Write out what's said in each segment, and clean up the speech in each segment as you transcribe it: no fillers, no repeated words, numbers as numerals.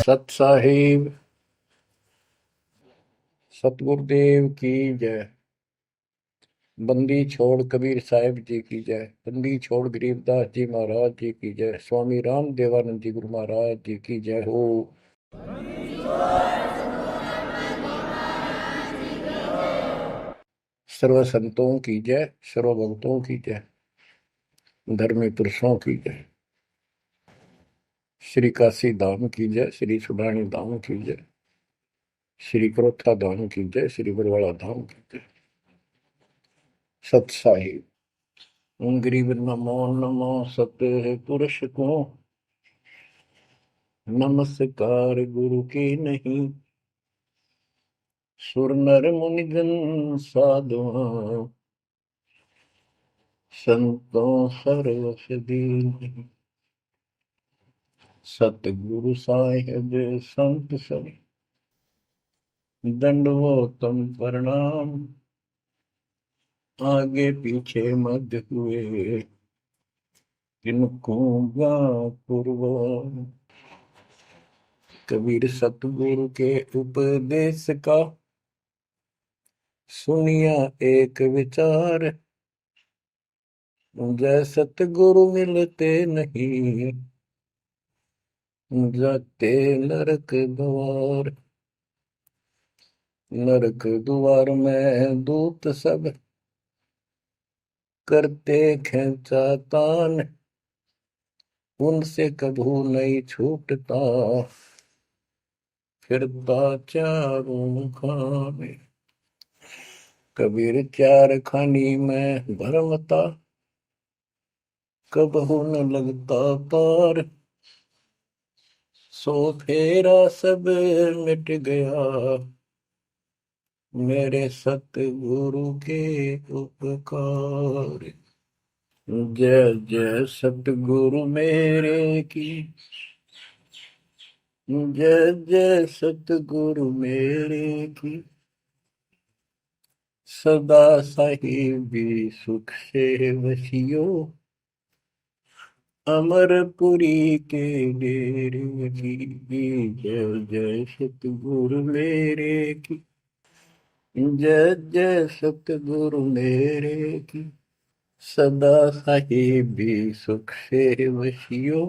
सत साहिब सतगुरुदेव की जय। बंदी छोड़ कबीर साहिब जी की जय। बंदी छोड़ गरीबदास जी महाराज जी की जय। स्वामी राम देवानंद जी गुरु महाराज जी की जय हो। सर्व संतों की जय, सर्व भक्तों की जय, धर्मी पुरुषों की जय। श्री काशी धाम की जय, श्री सुडानी धाम की जय, श्री क्रोथा धाम की जय, श्री बरवाड़ा धाम की जय। सत साहिब गरीब नमो नमो सत पुरुष को नमस्कार गुरु की नहीं। सुर नर मुनिजन साधुआ संतों सर्वस दीन। सतगुरु साहिब संत सब दंडवतम प्रणाम। आगे पीछे मध्य हुए किनको पूर्व। कबीर सतगुरु के उपदेश का सुनिया एक विचार। जय सतगुरु मिलते नहीं जाते नरक द्वार। नरक द्वार में दूत सब करते खेचातान। उनसे कभू नहीं छूटता फिरता चारों खाने। कबीर चार खानी में भरमता कबहू न लगता पार। सो फेरा सब मिट गया मेरे सतगुरु के उपकार। जय जय सतगुरु मेरे की जय जय सतगुरु मेरे की। सदा साहिबी सुख से वसियो अमरपुरी के डेरे की। जय जय सतगुरु मेरे की जय जय सतगुरु मेरे की। सदा साहिबी सुख से वसियो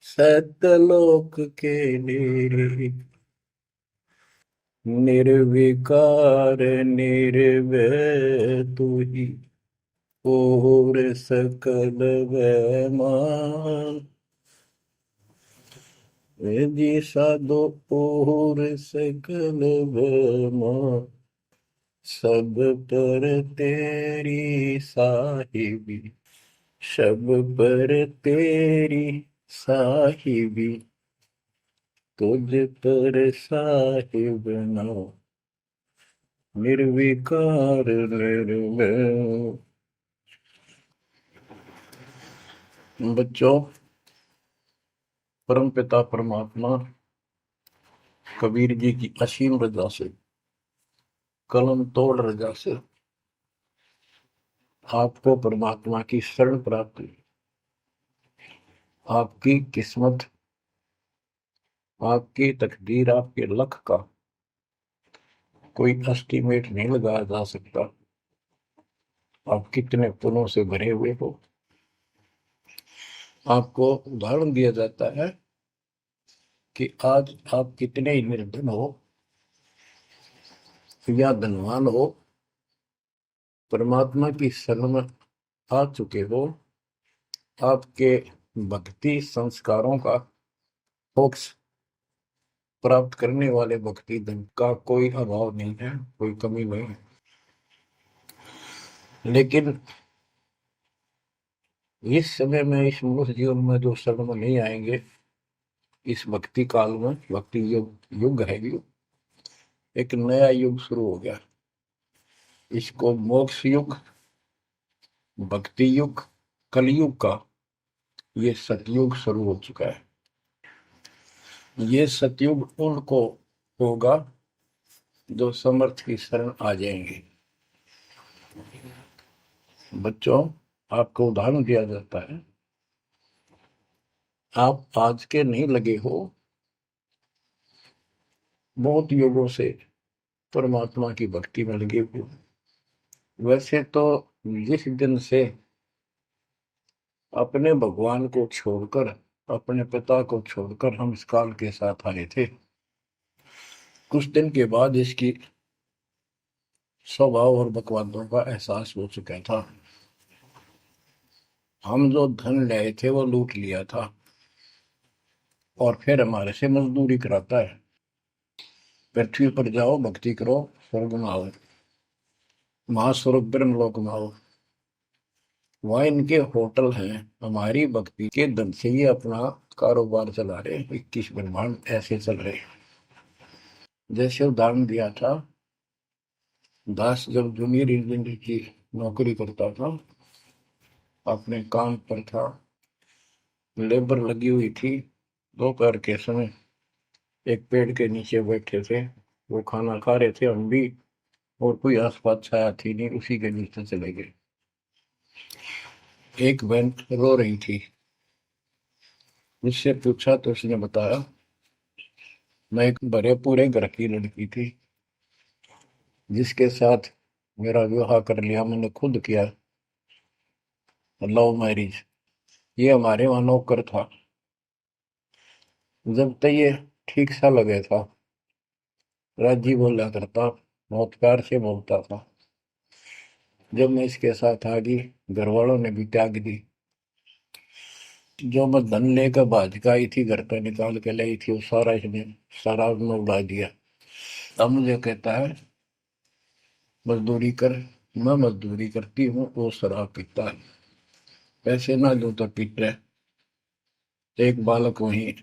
सतलोक के डेरे। निर्विकार निर्भय तू ही और सकल वैमान। जी साधो और सकल वैमान। सब पर तेरी साहिबी सब पर तेरी साहिबी। तुझ पर साहिब नाम निर्विकार निर्भय। बच्चों, परम पिता परमात्मा कबीर जी की असीम रजा से कलम तोड़ रजा से आपको परमात्मा की शरण प्राप्त हुई। आपकी किस्मत, आपकी तकदीर, आपके लक का कोई एस्टीमेट नहीं लगाया जा सकता। आप कितने पुण्यों से भरे हुए हो। आपको उदाहरण दिया जाता है कि आज आप कितने ही निर्धन हो या धनवान हो, परमात्मा की शरण में आ चुके हो। आपके भक्ति संस्कारों का मोक्ष प्राप्त करने वाले भक्ति धन का कोई अभाव नहीं है, कोई कमी नहीं है। लेकिन इस समय में, इस मनुष्य जीवन में जो शरण में नहीं आएंगे, इस भक्ति काल में, भक्ति युग है, एक नया युग शुरू हो गया। इसको मोक्ष युग, भक्ति युग, कलयुग का ये सतयुग शुरू हो चुका है। ये सतयुग उनको होगा जो समर्थ की शरण आ जाएंगे। बच्चों, आपको उदाहरण दिया जाता है, आप आज के नहीं लगे हो, बहुत योगों से परमात्मा की भक्ति में लगे हुए। वैसे तो जिस दिन से अपने भगवान को छोड़कर, अपने पिता को छोड़कर हम इस काल के साथ आए थे, कुछ दिन के बाद इसकी स्वभाव और बकवादों का एहसास हो चुका था। हम जो धन लाए थे वो लूट लिया था और फिर हमारे से मजदूरी कराता है। पृथ्वी पर जाओ, भक्ति करो, स्वर्ग में आओ, महास्वर्ग ब्रह्मलोक में आओ। वहाँ इनके होटल हैं। हमारी भक्ति के धन से ये अपना कारोबार चला रहे। 21 ब्रह्मांड ऐसे चल रहे। जैसे उदाहरण दिया था, दास जब जूनियर इंजीनियर की नौकरी करता था, अपने काम पर था, लेबर लगी हुई थी, दोपहर के समय एक पेड़ के नीचे बैठे थे, वो खाना खा रहे थे, हम भी, और कोई आसपास छाया थी नहीं, उसी के नीचे चले गए। एक बहन रो रही थी, मुझसे पूछा तो उसने बताया, मैं एक भरे पूरे घर की लड़की थी जिसके साथ मेरा विवाह कर लिया, मैंने खुद किया, लव मैरिज। ये हमारे वहां नौकर था। जब तक ये ठीक सा लगे था, राजी बोला करता, बहुत प्यार से बोलता था। जब मैं इसके साथ आ गई, घर वालों ने भी त्याग दी। जो मैं धन लेकर भाज का आई थी, घर पे निकाल के लाई थी, वो सारा इसने सारा उसने उड़ा दिया। अब मुझे कहता है मजदूरी कर। मैं मजदूरी करती हूँ, वो शराब पीता है, पैसे ना दो तो पीट रहे। एक बालक वहीं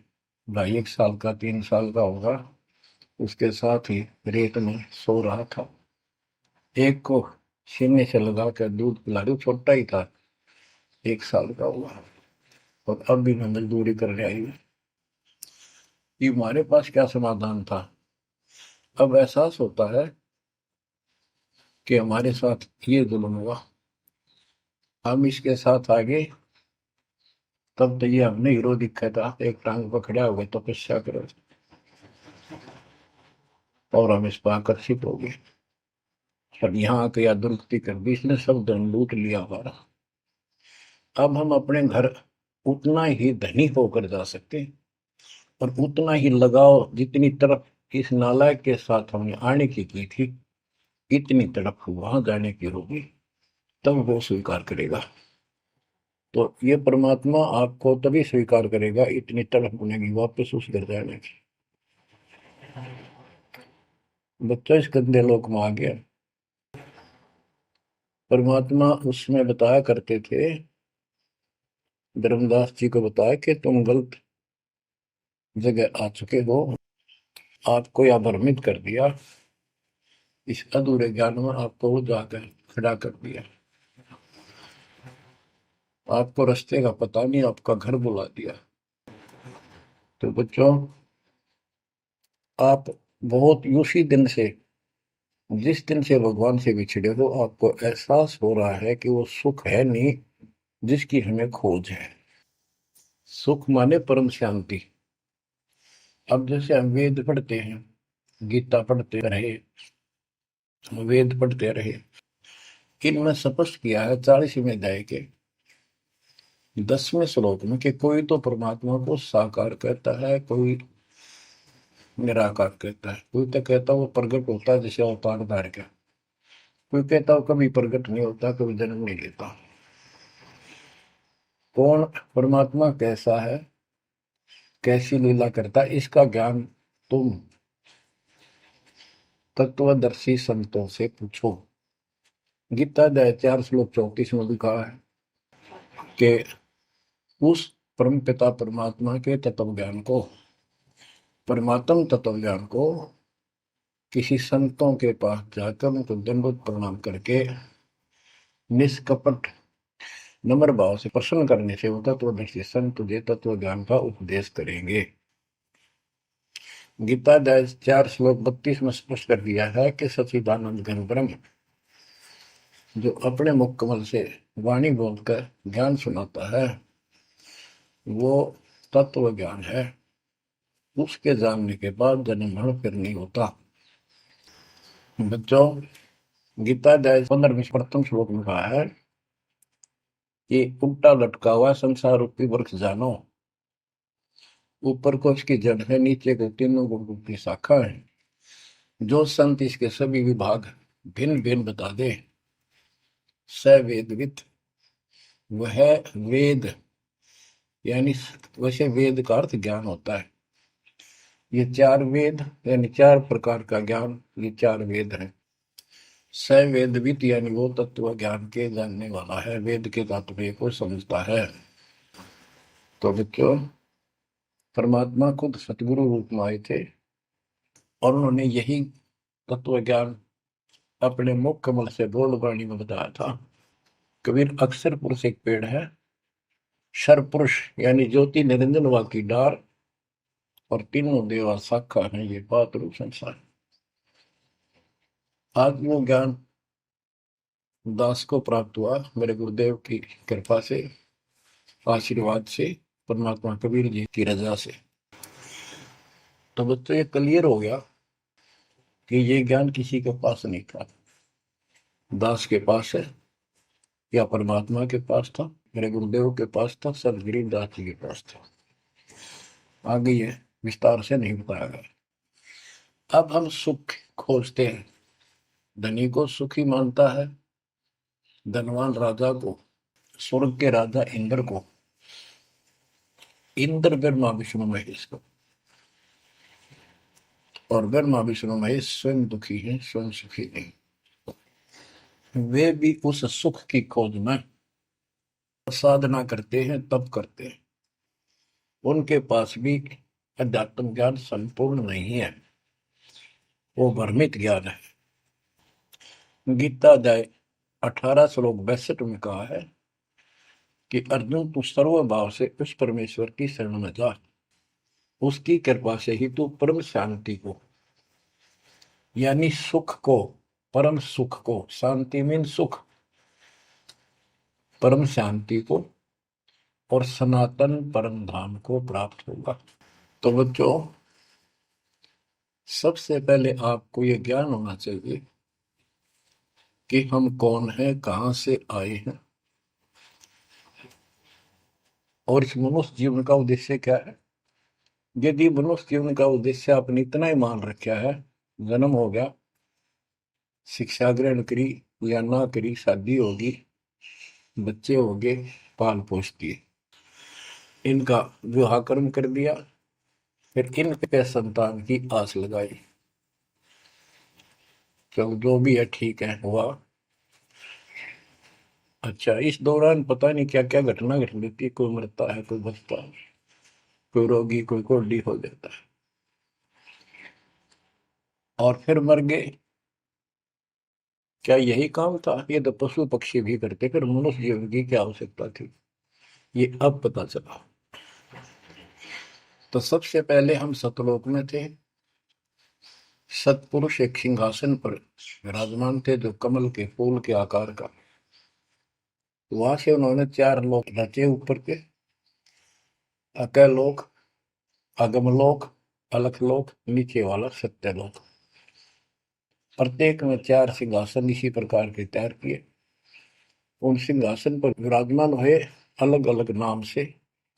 2.5 साल का, 3 साल का होगा, उसके साथ ही रेत में सो रहा था। एक को सीने से लगा कर दूध पिला रही, छोटा ही था, 1 साल का हुआ, और अब भी मैं मजदूरी करने आई हूँ। ये हमारे पास क्या समाधान था? अब एहसास होता है कि हमारे साथ ये जुल्म हुआ, हम इसके साथ आगे। तब तो ये हमने हीरो दिखा था, एक टांग पकड़ा हुआ तपस्या करो, और हम इस पर आकर्षित हो गए, और यहाँ आके या दुरुक्ति कर दी, इसने सब धन लूट लिया हमारा। अब हम अपने घर उतना ही धनी होकर जा सकते हैं, और उतना ही लगाव जितनी तरफ इस नालायक के साथ हमने आने की थी, इतनी तरफ वहां जाने की होगी, तब वो स्वीकार करेगा। तो ये परमात्मा आपको तभी स्वीकार करेगा, इतनी तरफ बनेगी वापस उस घर जाने की। बच्चा इस गंदे लोक में आ गया। परमात्मा उसमें बताया करते थे, धर्मदास जी को बताया कि तुम गलत जगह आ चुके हो, आपको यह भ्रमित कर दिया, इस अधूरे ज्ञान में आपको वो जाकर खड़ा कर दिया, आपको रास्ते का पता नहीं, आपका घर बुला दिया। तो बच्चों, आप बहुत उसी दिन से, जिस दिन से भगवान से बिछड़े हो, आपको एहसास हो रहा है कि वो सुख है नहीं जिसकी हमें खोज है। सुख माने परम शांति। अब जैसे हम वेद पढ़ते हैं, गीता पढ़ते रहे, वेद पढ़ते रहे, इनमें स्पष्ट किया है 40वें अध्याय के 10वें श्लोक में कि कोई तो परमात्मा को साकार कहता है, कोई निराकार कहता है, कोई तो कहता है वो प्रकट होता है जैसे अवतार धार के, कोई कहता है कभी प्रकट नहीं होता, कभी जन्म नहीं लेता। कौन परमात्मा कैसा है, कैसी लीला करता है, इसका ज्ञान तुम तत्वदर्शी संतों से पूछो। गीता अध्याय 4 श्लोक 34 में लिखा है कि उस परम पिता परमात्मा के तत्व ज्ञान को, परमात्म तत्व ज्ञान को किसी संतों के पास जाकर उनको दंडवत प्रणाम करके निष्कपट नम्र भाव से प्रसन्न करने से वो तत्वदर्शी संत तुझे तत्व ज्ञान का उपदेश करेंगे। गीता अध्याय 4 श्लोक 32 में स्पष्ट कर दिया है कि सच्चिदानंद घन ब्रह्म जो अपने मुख कमल से वाणी बोलकर ज्ञान सुनाता है, वो तत्व ज्ञान है। उसके जानने के बाद जन्म मरण फिर नहीं होता। बच्चों, गीता अध्याय 15 प्रथम श्लोक में कहा है कि उल्टा लटका हुआ संसार रूपी वृक्ष जानो, ऊपर को इसकी जड़ है, नीचे को तीनों गुण की शाखा है। जो संत इसके सभी विभाग भिन्न भिन्न बता दे, स वेदविद, वह वेद, यानी वैसे वेद का अर्थ ज्ञान होता है। ये चार वेद यानी चार प्रकार का ज्ञान, ये चार वेद हैं। स वेदविद यानी वो तत्व ज्ञान के जानने वाला है, वेद के तात्पर्य को समझता है। तो बच्चों, परमात्मा खुद सतगुरु रूप में आए थे और उन्होंने यही तत्व ज्ञान अपने मुख कमल से बोल वाणी में बताया था। कबीर अक्षर पुरुष एक पेड़ है, शर पुरुष यानी ज्योति निरंजन वा की डार, और तीनों देवा शाखा है ये पात रूप संसार। आज वो ज्ञान दास को प्राप्त हुआ मेरे गुरुदेव की कृपा से, आशीर्वाद से, परमात्मा कबीर जी की रजा से। तो बच्चों, ये क्लियर हो गया कि ये ज्ञान किसी के पास नहीं था, दास के पास है या परमात्मा के पास था, मेरे गुरुदेव के पास था, सर गिरिदास जी के पास था। आगे ये विस्तार से नहीं बताया गया। अब हम सुख खोजते हैं, धनी को सुखी मानता है, धनवान राजा को, स्वर्ग के राजा इंद्र को, इंद्र ब्रह्मा विष्णु महेश को, और ब्रह्मा विष्णु महेश स्वयं दुखी हैं, स्वयं सुखी नहीं। वे भी उस सुख की खोज में साधना करते हैं, तप करते हैं। उनके पास भी अध्यात्म ज्ञान संपूर्ण नहीं है, वो भ्रमित ज्ञान है। गीता अध्याय 18 श्लोक 62 में कहा है कि अर्जुन, तू सर्व भाव से उस परमेश्वर की शरण में जा, उसकी कृपा से ही तू परम शांति को, यानी सुख को, परम सुख को, शांति मीन सुख, परम शांति को और सनातन परम धाम को प्राप्त होगा। तो बच्चों, सबसे पहले आपको यह ज्ञान होना चाहिए कि हम कौन हैं, कहां से आए हैं, और इस मनुष्य जीवन का उद्देश्य क्या है। यदि मनुष्य जीवन का उद्देश्य आपने इतना ही मान रखा है, जन्म हो गया, शिक्षा ग्रहण करी या ना करी, शादी होगी, बच्चे हो गए, पाल पोष दिए, इनका विवाह कर्म कर दिया, फिर इन पे संतान की आस लगाई, चलो जो भी है ठीक है, हुआ। अच्छा, इस दौरान पता नहीं क्या क्या घटना घट जाती है, कोई मरता है, कोई बचता है, कोई रोगी, कोई कोल्डी हो जाता है, और फिर मर गए। क्या यही काम था? ये तो पशु पक्षी भी करते, फिर मनुष्य जीवन की क्या आवश्यकता थी, ये अब पता चला। तो सबसे पहले हम सतलोक में थे, सतपुरुष एक सिंहासन पर विराजमान थे जो कमल के फूल के आकार का। वहां से उन्होंने चार लोक रचे ऊपर के, अकलोक, अगमलोक, अलखलोक, नीचे वाला सत्यलोक। प्रत्येक में चार सिंहासन इसी प्रकार के तैयार किए। उन सिंहासन पर विराजमान हुए अलग अलग नाम से,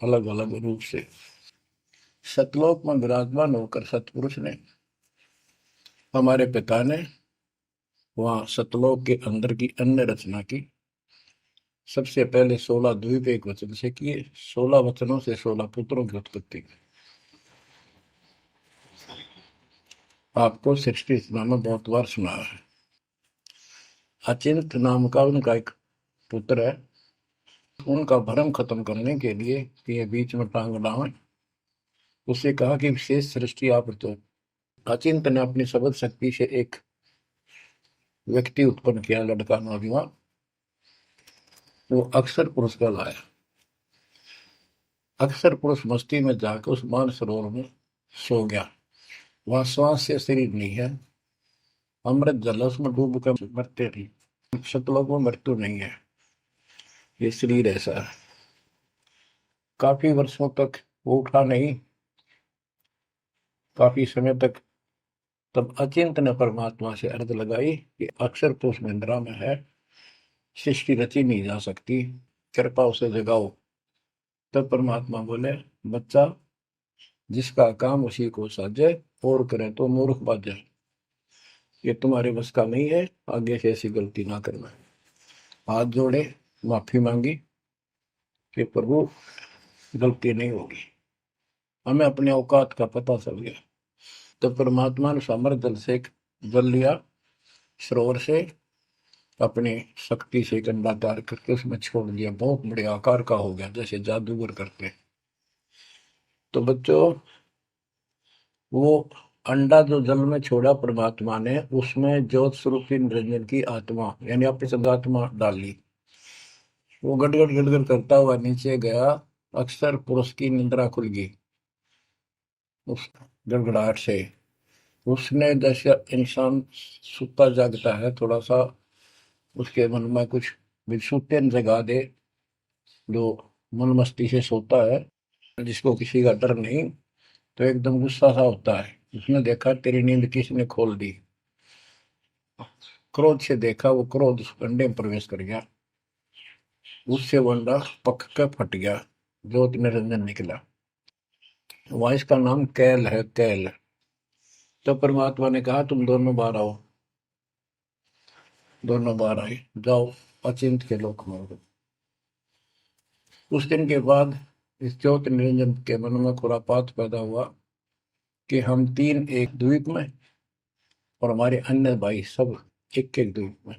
अलग अलग रूप से। सतलोक में विराजमान होकर सतपुरुष ने, हमारे पिता ने, वहां सतलोक के अंदर की अन्य रचना की। सबसे पहले 16 द्वीप एक वचन से किए, 16 वचनों से 16 पुत्रों की उत्पत्ति की। आपको सृष्टि रचना में बहुत बार सुना है। अचिंत नाम का उनका एक पुत्र है, उनका भ्रम खत्म करने के लिए कि ये बीच में टांग डालें, उसे कहा कि विशेष सृष्टि आप तो। अचिंत ने अपनी शब्द शक्ति से एक व्यक्ति उत्पन्न किया, लड़का नौजवान, वो अक्षर पुरुष का लाया। अक्षर पुरुष मस्ती में जाकर उस मान सरोवर में सो गया। वहां श्वास से शरीर नहीं है, अमृत जल उसमें डूब कर मरते नहीं, सतलोक में मृत्यु नहीं है, ये शरीर ऐसा है। काफी वर्षों तक वो उठा नहीं, काफी समय तक। तब अचिंत ने परमात्मा से अर्ज लगाई कि अक्षर तो उस निंद्रा में है, सृष्टि रची नहीं जा सकती, कृपा उसे जगाओ। तब परमात्मा बोले, बच्चा, जिसका काम उसी को साजे, और करें तो मूर्ख बाजे। ये तुम्हारे बस का नहीं है, आगे से ऐसी गलती ना करना। हाथ जोड़े, माफी मांगी कि प्रभु गलती नहीं होगी, हमें अपने औकात का पता चल गया। तो परमात्मा ने समर जल से जल लिया, सरोवर से, अपनी शक्ति से एक अंडा तैयार करके उसमें छोड़ दिया। बहुत बड़े आकार का हो गया, जैसे जादूगर करते। तो बच्चों, वो अंडा जो जल में छोड़ा परमात्मा ने, उसमें ज्योत स्वरूपी निरंजन की आत्मा यानी अपनी सदात्मा डाली। वो गड़गड़ गड़गड़ करता हुआ नीचे गया। अक्सर पुरुष की निद्रा खुल गई उस गड़गड़ाहट से। उसने, जैसे इंसान सुता जागता है, थोड़ा सा उसके मन में कुछ विक्षुप्तन जगा दे, जो मन मस्ती से सोता है, जिसको किसी का डर नहीं, तो एकदम गुस्सा सा होता है। उसने देखा तेरी नींद किसने खोल दी। क्रोध से देखा, वो क्रोध उस अंडे में प्रवेश कर गया। उससे वो अंडा पक के फट गया, ज्योत निरंजन निकला। वहां इसका नाम कैल है, कैल। तो परमात्मा ने कहा, तुम दोनों बाहर आओ। दोनों बाहर आए, जाओ अचिंत के लोक में। उस दिन के बाद इस ज्योत निरंजन के मन में खुरापात पैदा हुआ कि हम तीन एक द्वीप में, और हमारे अन्य भाई सब एक एक द्वीप में।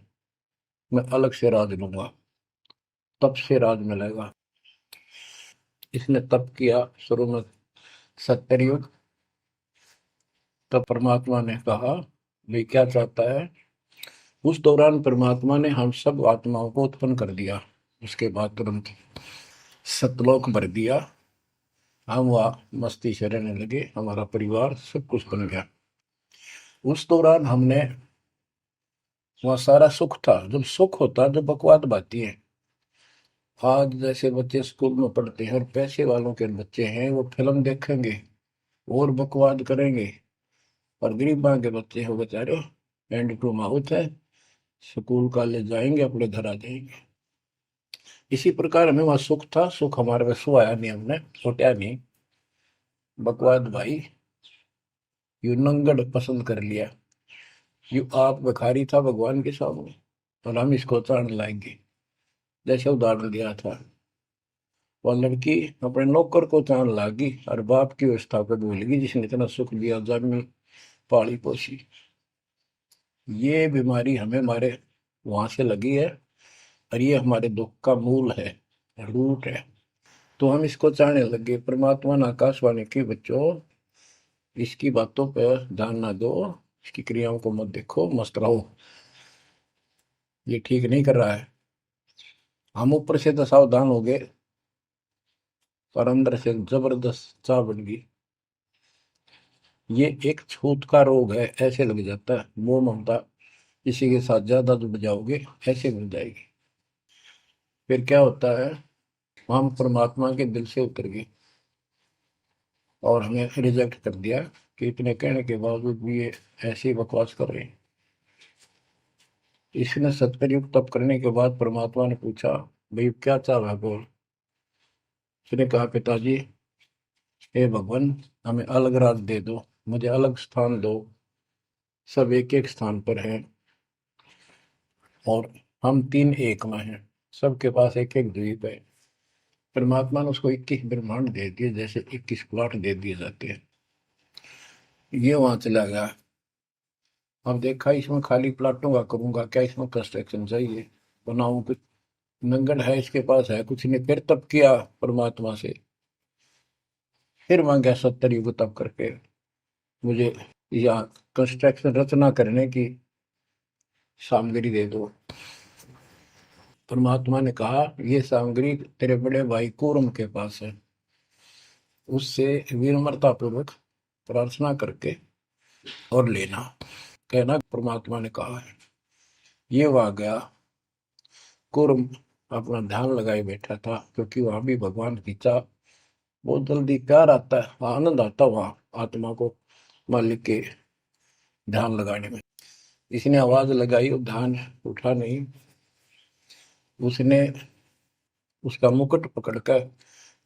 मैं अलग से राज लूंगा, तप से राज मिलेगा। इसने तप किया शुरू में, 70 युग। तब परमात्मा ने कहा, भाई क्या चाहता है। उस दौरान परमात्मा ने हम सब आत्माओं को उत्पन्न कर दिया। उसके बाद तुरंत सतलोक भर दिया। हम वहाँ मस्ती से रहने लगे, हमारा परिवार सब कुछ बन गया। उस दौरान हमने, वहाँ सारा सुख था। जब सुख होता जब बकवाद बाती है। आज जैसे बच्चे स्कूल में पढ़ते हैं और पैसे वालों के बच्चे हैं, वो फिल्म देखेंगे और बकवाद करेंगे। और गरीबा के बच्चे हैं, वो बेचारे एंड टू माउथ है, स्कूल कॉलेज जाएंगे, अपने घर आ जाएंगे। इसी प्रकार हमें वहां सुख था। सुख हमारे में सो आया नहीं, हमने छोटा नहीं। बकवाद भाई, यू नंगड़ पसंद कर लिया। यू आप भिखारी था भगवान के सामने, और हम इसको चाण लाएंगे। जैसे उदाहरण दिया था, वह लड़की अपने नौकर को चाण लागी और बाप की व्यवस्था को भूल गई, जिसने इतना सुख दिया, जन्मी पाली पोसी। ये बीमारी हमें हमारे वहां से लगी है, और ये हमारे दुख का मूल है, रूट है। तो हम इसको चाहने लगे। परमात्मा ने आकाशवाणी की, बच्चों इसकी बातों पर ध्यान ना दो, इसकी क्रियाओं को मत देखो, मस्त रहो, ये ठीक नहीं कर रहा है। हम ऊपर से तो सावधान हो गए, पर अंदर से जबरदस्त चाह बन गई। ये एक छूत का रोग है, ऐसे लग जाता है। मोह ममता किसी के साथ ज्यादा जो बजाओगे, ऐसे मिल जाएगी। फिर क्या होता है, हम परमात्मा के दिल से उतर गए और हमें रिजेक्ट कर दिया कि इतने कहने के बावजूद भी ये ऐसी बकवास कर रहे हैं। इसने 70 युग तप करने के बाद परमात्मा ने पूछा, भाई क्या चाह बोल। उसने कहा, पिताजी, हे भगवान, हमें अलग राज दे दो, मुझे अलग स्थान दो। सब एक एक स्थान पर हैं, और हम तीन एक में हैं। सबके पास एक एक द्वीप है। परमात्मा ने उसको 21 ब्रह्मांड दे दिए, जैसे 21 प्लॉट दे दिए जाते हैं। ये वहां चला गया। अब देखा, इसमें खाली प्लाटों का करूंगा क्या, इसमें कंस्ट्रक्शन चाहिए, बनाऊं कुछ। नंगन है, इसके पास है कुछ नहीं। फिर तब किया परमात्मा से, फिर मांगा 70 युग तप करके, मुझे या कंस्ट्रक्शन रचना करने की सामग्री दे दो। परमात्मा ने कहा, ये सामग्री तेरे बड़े भाई कूर्म के पास है, उससे विनम्रता पूर्वक प्रार्थना करके और लेना, कहना परमात्मा ने कहा है। ये वहां गया। कूर्म अपना ध्यान लगाए बैठा था, क्योंकि वहां भी भगवान की चाह, बहुत जल्दी प्यार आता है, आनंद आता है वहां आत्मा को। मालिक के ध्यान लगाने में। इसने आवाज लगाई और ध्यान उठा नहीं। उसने उसका मुकुट पकड़कर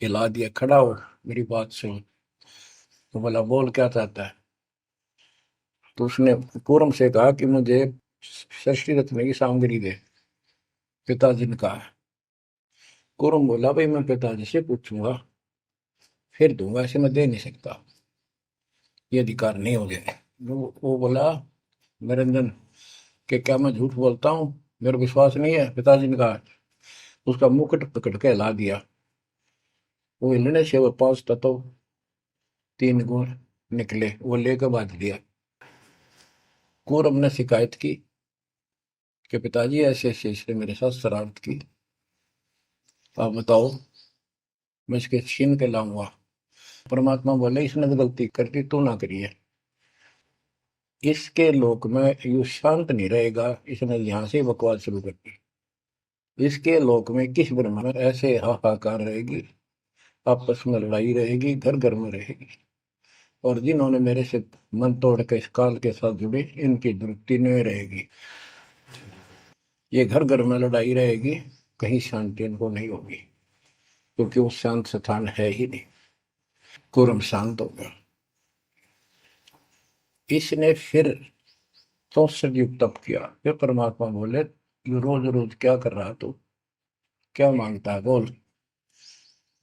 हिला दिया, खड़ा हो मेरी बात सुन। तो बोला बोल क्या चाहता है। तो उसने पूरम से कहा कि मुझे षष्ठी रत्न की सामग्री दे, पिताजी ने कहा। पूरम बोला भाई मैं पिताजी से पूछूंगा फिर दूंगा, ऐसे मैं दे नहीं सकता, ये अधिकार नहीं हो गया। वो बोला निरंजन कि क्या मैं झूठ बोलता हूँ, मेरा विश्वास नहीं है। पिताजी ने कहा। उसका मुकुट पकड़ के हिला दिया। वो हिलने से वो 5 तत्व 3 गुण निकले, वो लेकर बांध दिया। कौरव ने शिकायत की कि पिताजी ऐसे ऐसे इसने मेरे साथ शरारत की, आप बताओ मैं इसके छीन के लाऊंगा। परमात्मा बोले इसने तो गलती कर दी, तू ना करिए। इसके लोक में यू शांत नहीं रहेगा, इसने यहां से बकवास शुरू कर दी। इसके लोक में किस ब्रह्म में ऐसे हाहाकार रहेगी, आपस में लड़ाई रहेगी, घर घर में रहेगी। और जिन्होंने मेरे से मन तोड़ के इस काल के साथ जुड़े, इनकी दुरुक्ति नहीं रहेगी। ये घर घर में लड़ाई रहेगी, कहीं शांति इनको नहीं होगी, क्योंकि वो शांत स्थान है ही नहीं। कुरम शांत हो गया। इसने फिर 64 युग तप किया। फिर परमात्मा बोले ये रोज रोज क्या कर रहा तू, क्या मांगता है बोल।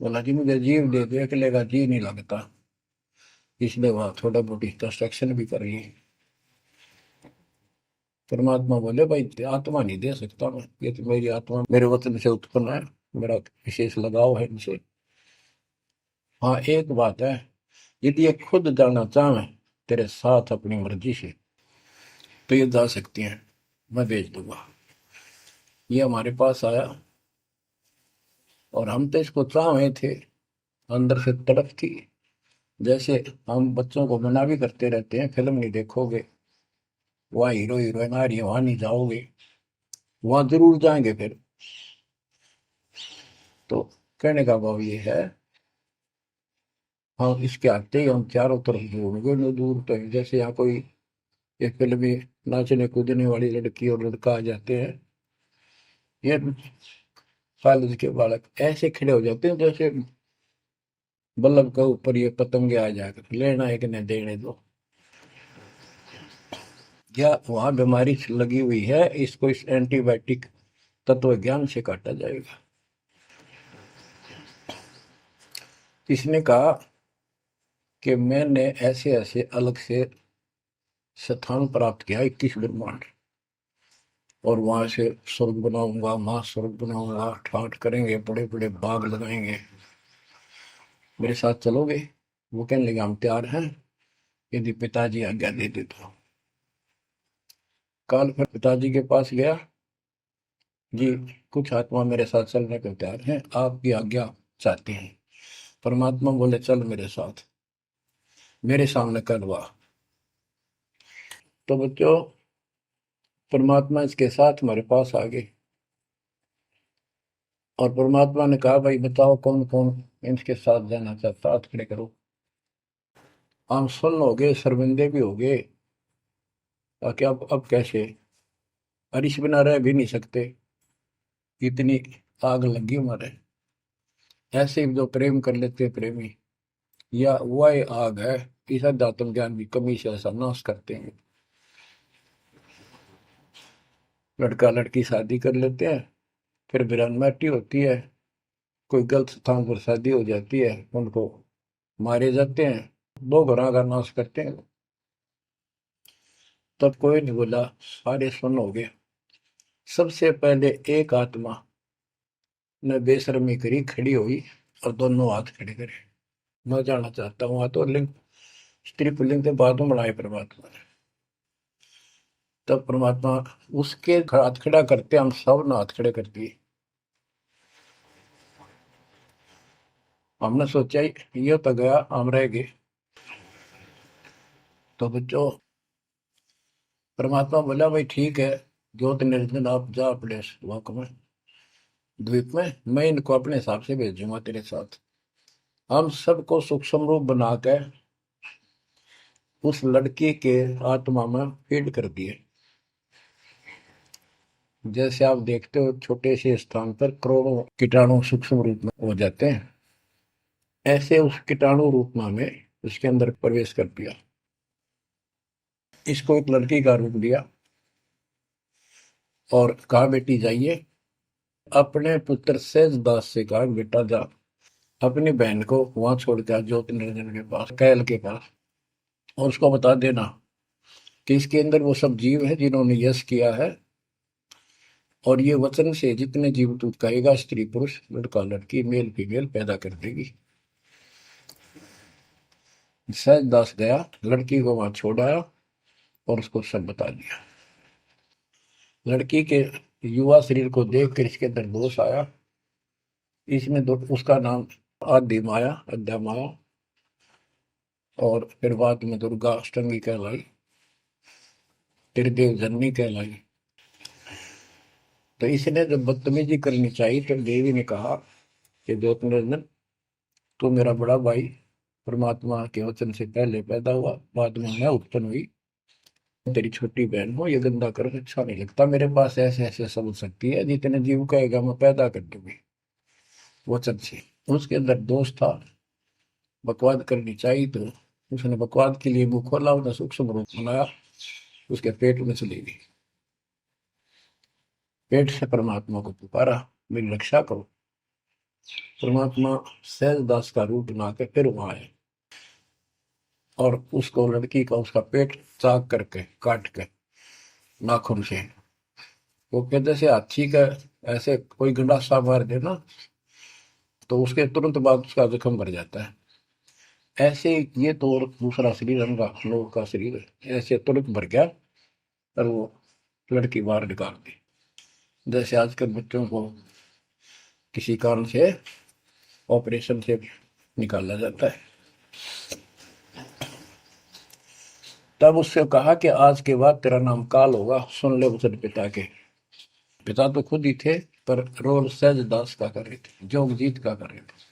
बोला जी मुझे जीव दे दे, अकेले का जी नहीं लगता। इसलिए वहां थोड़ा बहुत कंस्ट्रक्शन भी कर ली। परमात्मा बोले भाई आत्मा नहीं दे सकता मैं, ये तो मेरी आत्मा मेरे वतन से उत्पन्न है, मेरा विशेष लगाव है इनसे। हाँ एक बात है, यदि ये खुद जाना चाहे तेरे साथ अपनी मर्जी से तो ये जा सकती हैं, मैं भेज दूंगा। ये हमारे पास आया और हम तो इसको चाह रहे थे, अंदर से तड़प थी। जैसे हम बच्चों को मना भी करते रहते हैं फिल्म नहीं देखोगे, वहाँ हीरो हीरोइन आ रही है वहां नहीं जाओगे, वहां जरूर जाएंगे फिर। तो कहने का भाव ये है, हाँ इसके आते ही हम चारों तरफ घूमेंगे न दूर तक। जैसे यहाँ कोई एक फिल्म में नाचने कूदने वाली लड़की और लड़का आ जाते हैं, ये कॉलेज के बालक ऐसे खड़े हो जाते हैं जैसे बल्लभ के ऊपर ये पतंगे आ जाकर लेना है कि नहीं देने दो। या वहां बीमारी लगी हुई है, इसको इस एंटीबायोटिक तत्व ज्ञान से काटा जाएगा। इसने कहा कि मैंने ऐसे ऐसे अलग से स्थान प्राप्त किया 21 ब्रह्मांड, और वहां से स्वर्ग बनाऊंगा, महास्वर्ग बनाऊंगा, ठाट करेंगे, बड़े बड़े बाग लगाएंगे, मेरे साथ चलोगे। वो कहने लगे हम तैयार हैं, यदि पिताजी आज्ञा दे दे तो। काल फिर पिताजी के पास गया, जी कुछ आत्मा मेरे साथ चलने को तैयार हैं, आपकी आज्ञा चाहते हैं। परमात्मा बोले चल मेरे साथ, मेरे सामने करवा। तो बच्चों परमात्मा इसके साथ हमारे पास आ गए और परमात्मा ने कहा भाई बताओ कौन कौन इनके साथ जाना चाहता, हाथ खड़े करो। हम सुन्न हो गए, शर्मिंदे भी हो गए, ताकि अब कैसे, अरिश बिना रह भी नहीं सकते, इतनी आग लगी हमारे। ऐसे ही जो प्रेम कर लेते हैं प्रेमी, या वह आग है, इस अध्यात्म ज्ञान की कमी से ऐसा नाश करते हैं। लड़का लड़की शादी कर लेते हैं, फिर वीरानमाटी होती है, कोई गलत स्थान पर शादी हो जाती है, उनको मारे जाते हैं, 2 घरों का नाश करते हैं। तब कोई नहीं बोला, सारे सुन हो गए। सबसे पहले एक आत्मा ने बेशर्मी करी, खड़ी हुई और दोनों हाथ खड़े करे, मैं जाना चाहता हूँ। हाथ और लिंग स्त्री पुल्लिंग के बाद में बढ़ाए परमात्मा ने। तब परमात्मा उसके हाथ खड़ा करते हम सब ने हाथ खड़े कर दिए। हमने सोचा ये तो गया, हम रह गए। तो बच्चों परमात्मा बोला भाई ठीक है, ज्योत निरंजन आप जा अपने लोक में, द्वीप में, मैं इनको अपने हिसाब से भेजूंगा तेरे साथ। हम सबको सूक्ष्म रूप बना के उस लड़की के आत्मा में फीड कर दिए। जैसे आप देखते हो छोटे से स्थान पर करोड़ों कीटाणु सूक्ष्म रूप में हो जाते हैं, ऐसे उस कीटाणु रूप में उसके अंदर प्रवेश कर दिया। इसको एक लड़की का रूप दिया और कहा, बेटी जाइए, अपने पुत्र सेजदास से कहा, बेटा जा अपनी बहन को वहां छोड़ के ज्योति निरंजन के पास, कैल के पास, और उसको बता देना कि इसके अंदर वो सब जीव है जिन्होंने यश किया है, और ये वचन से जितने जीव तू कहेगा, स्त्री पुरुष लड़का लड़की मेल फीमेल पैदा कर देगी। सहजदास गया, लड़की को वहां छोड़ आया और उसको सब बता दिया। लड़की के युवा शरीर को देख कर इसके अंदर दोष आया। इसमें उसका नाम आदि माया, अद्या माया, और फिर बाद में दुर्गा अष्टमी कहलाई, त्रिदेव जननी कहलाई। तो इसने जब बदतमीजी करनी चाहिए तो देवी ने कहा कि ज्योतिर्नंदन, तू मेरा बड़ा भाई परमात्मा के वचन से पहले पैदा हुआ, बाद में मैं उत्पन्न हुई, तेरी छोटी बहन हो, ये गंदा कर अच्छा नहीं लगता। मेरे पास ऐसे ऐसे सब शक्ति है, जितने जीव कहेगा मैं पैदा कर दूंगी वचन से। उसके अंदर दोष था, बकवाद करनी चाहिए, तो उसने बकवाद के लिए मुंह खोला, उसने सूक्ष्म रूप बनाया, उसके पेट में चली गई। पेट से परमात्मा को पुकारा, मेरी रक्षा करो। परमात्मा सहजदास का रूप बना के फिर वहां आए और उसको लड़की का उसका पेट चाक करके काट के नाखून से, वो कहते जैसे हाथी का ऐसे कोई गंडासा मार दे ना, तो उसके तुरंत बाद उसका जख्म भर जाता है। ऐसे ये तो और दूसरा शरीर अंगा लोग का शरीर ऐसे तुरंत भर गया और वो लड़की बाहर निकाल दी। जैसे आजकल बच्चों को किसी कारण से ऑपरेशन से निकाला जाता है। तब उससे कहा कि आज के बाद तेरा नाम काल होगा, सुन ले वचन पिता के। पिता तो खुद ही थे, पर रोल सहजदास का कर रहे थे, जोगजीत का कर रहे थे।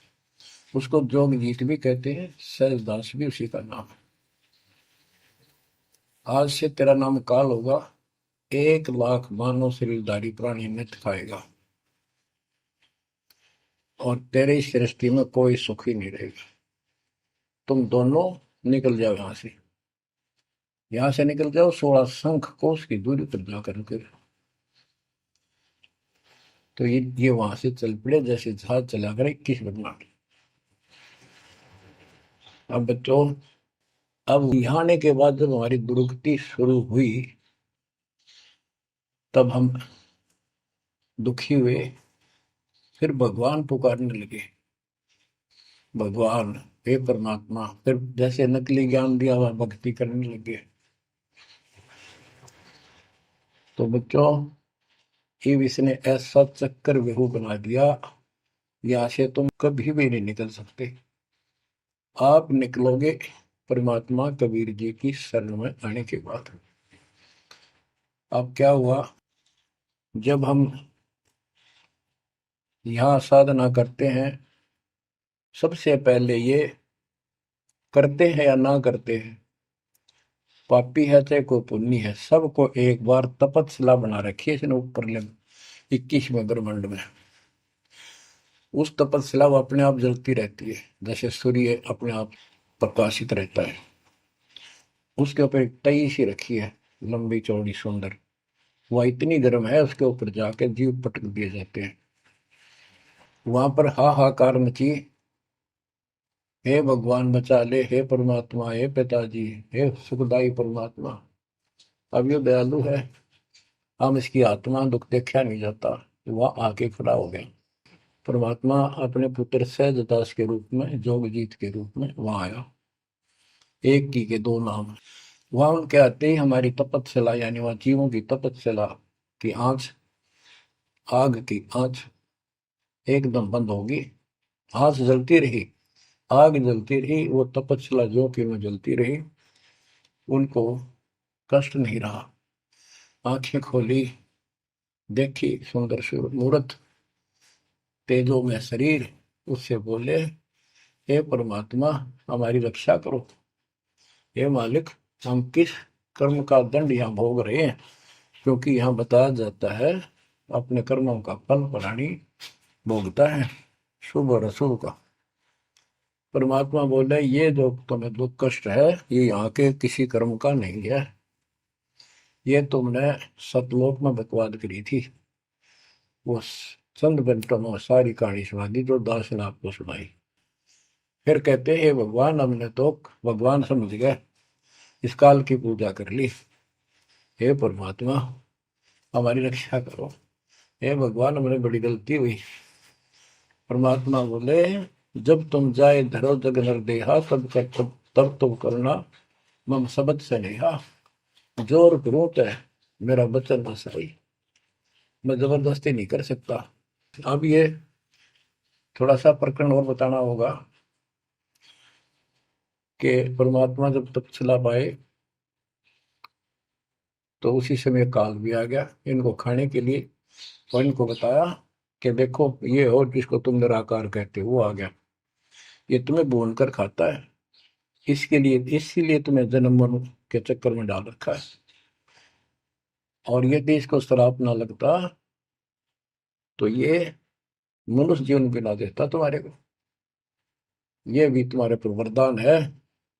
उसको जोगजीत भी कहते हैं, सहजदास भी उसी का नाम है। आज से तेरा नाम काल होगा, 1,00,000 मानव शरीरधारी प्राणी नित्य खाएगा, और तेरे इस सृष्टि में कोई सुख ही नहीं रहेगा। तुम दोनों निकल जाओ यहाँ से निकल जाओ, 16 शंख कोस की दूरी पर जाकर के। तो ये वहां से चल पड़े जैसे जहाज चला कर 21 ब्रह्मांड। अब बच्चों, अब यहाँ आने के बाद जब हमारी दुर्गति शुरू हुई, तब हम दुखी हुए, फिर भगवान पुकारने लगे, भगवान हे परमात्मा। फिर जैसे नकली ज्ञान दिया हुआ भक्ति करने लगे। तो बच्चों, ये इसने ऐसा चक्कर व्यू बना दिया, यहाँ से तुम कभी भी नहीं निकल सकते। आप निकलोगे परमात्मा कबीर जी की शरण में आने के बाद। अब क्या हुआ, जब हम यहाँ साधना करते हैं, सबसे पहले ये करते हैं या ना करते हैं, पापी है चाहे कोई पुण्य है, सबको एक बार तपस्या बना रखी है इसने ऊपर ले 21वें ब्रह्मांड में। उस तपस्या वो अपने आप जलती रहती है, जैसे सूर्य अपने आप प्रकाशित रहता है। उसके ऊपर एक तई सी रखी है, लंबी चौड़ी सुंदर, वह इतनी गर्म है, उसके ऊपर जाके जीव पटक दिए जाते हैं। वहां पर हाहाकार मची, हे भगवान बचा ले, हे परमात्मा, हे पिताजी, हे सुखदाई परमात्मा। अब ये दयालु है, हम इसकी आत्मा दुख देखा नहीं जाता। वह आके खड़ा हो गया। परमात्मा अपने पुत्र सहजदास के रूप में, जोगजीत के रूप में वहां आया। एक की के दो नाम। वहां उनके आते ही हमारी तपस्या, यानी वहां जीवों की तपस्या की आंच, आग की आंच एकदम बंद होगी। आंच जलती रही, आग जलती रही, वो तपस्या जो कि में जलती रही, उनको कष्ट नहीं रहा। आंखें खोली, देखी सुंदर मूर्त, तेजो में शरीर, उससे बोले, हे परमात्मा हमारी रक्षा करो, हे मालिक, हम किस कर्म का दंड यहाँ भोग रहे हैं? क्योंकि यहाँ बताया जाता है अपने कर्मों का फल प्राणी भोगता है, शुभ और अशुभ का। परमात्मा बोले ये जो तुम्हें दुख कष्ट है ये यहाँ के किसी कर्म का नहीं है, ये तुमने सतलोक में बकवाद करी थी। वो चंद मिनटों में सारी कहानी सुना दी जो दास ने आपको सुनाई। फिर कहते हे भगवान, हमने तो भगवान समझ गए, इस काल की पूजा कर ली। हे परमात्मा, हमारी रक्षा करो। हे भगवान, हमने बड़ी गलती हुई। परमात्मा बोले जब तुम जाए धरो जग नर देहा, तब तुम करना मम सबद से नेहा। जोर करूं है मेरा बचन न सही, मैं जबरदस्ती नहीं कर सकता। अब ये थोड़ा सा प्रकरण और बताना होगा कि परमात्मा जब तक चला पाए तो उसी समय काल भी आ गया इनको खाने के लिए, और इनको बताया कि देखो ये हो जिसको तुम निराकार कहते हो वो आ गया, ये तुम्हें भून कर खाता है, इसके लिए इसीलिए तुम्हें जन्म मरण के चक्कर में डाल रखा है। और यदि इसको श्राप ना लगता तो ये मनुष्य जीवन भी ना देता तुम्हारे को। ये भी तुम्हारे पर वरदान है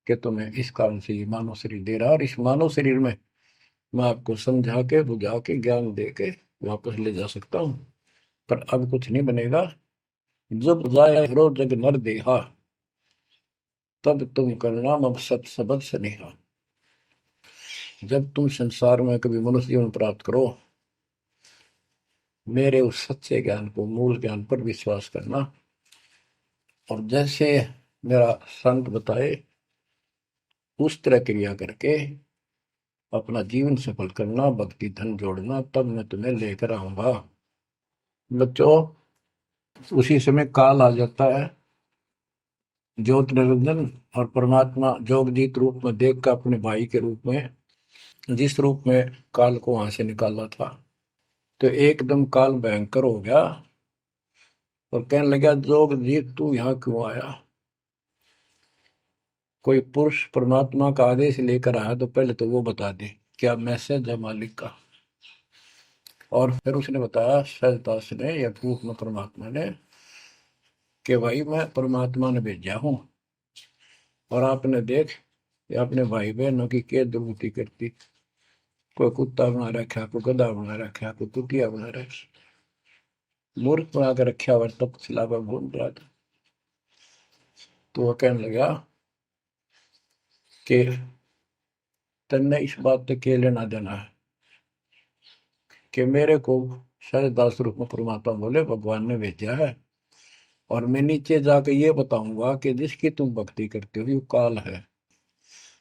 कि तुम्हें इस कारण से ये मानव शरीर दे रहा है, और इस मानव शरीर में मैं आपको समझा के बुझा के ज्ञान दे के वापस ले जा सकता हूँ। पर अब कुछ नहीं बनेगा। जब जाए रो जग नर देहा, तब तुम करना मब सत सबद स्नेहा। जब तुम संसार में कभी मनुष्य जीवन प्राप्त करो, मेरे उस सच्चे ज्ञान को, मूल ज्ञान पर विश्वास करना, और जैसे मेरा संत बताए उस तरह क्रिया करके अपना जीवन सफल करना, भक्ति धन जोड़ना, तब मैं तुम्हें लेकर आऊंगा। बच्चों, उसी समय काल आ जाता है ज्योत निरंजन, और परमात्मा जोगजीत रूप में देख कर अपने भाई के रूप में, जिस रूप में काल को वहां से निकाला था, तो एकदम काल भयंकर हो गया और कहने लगा जोगजीत तू यहाँ क्यों आया? कोई पुरुष परमात्मा का आदेश लेकर आया तो पहले तो वो बता दे क्या मैसेज है मालिक का। और फिर उसने बताया सहजदास ने या रूप में परमात्मा ने कि भाई मैं परमात्मा ने भेजा हूं, और आपने देख अपने भाई बहनों की क्या दुर्गति करती, कोई कुत्ता बना रखा, कोई गधा बना रखा, कोई कुतिया बना रखा, मूर्ख बना कर रखा हुआ, तब सिलावा घूम रहा था। तो वह कहने लगा कि तन्ने इस बात से के लेना देना है कि मेरे को सहजदास रूप में परमात्मा बोले भगवान ने भेजा है, और मैं नीचे जाकर ये बताऊंगा कि जिसकी तुम भक्ति करते हो ये काल है,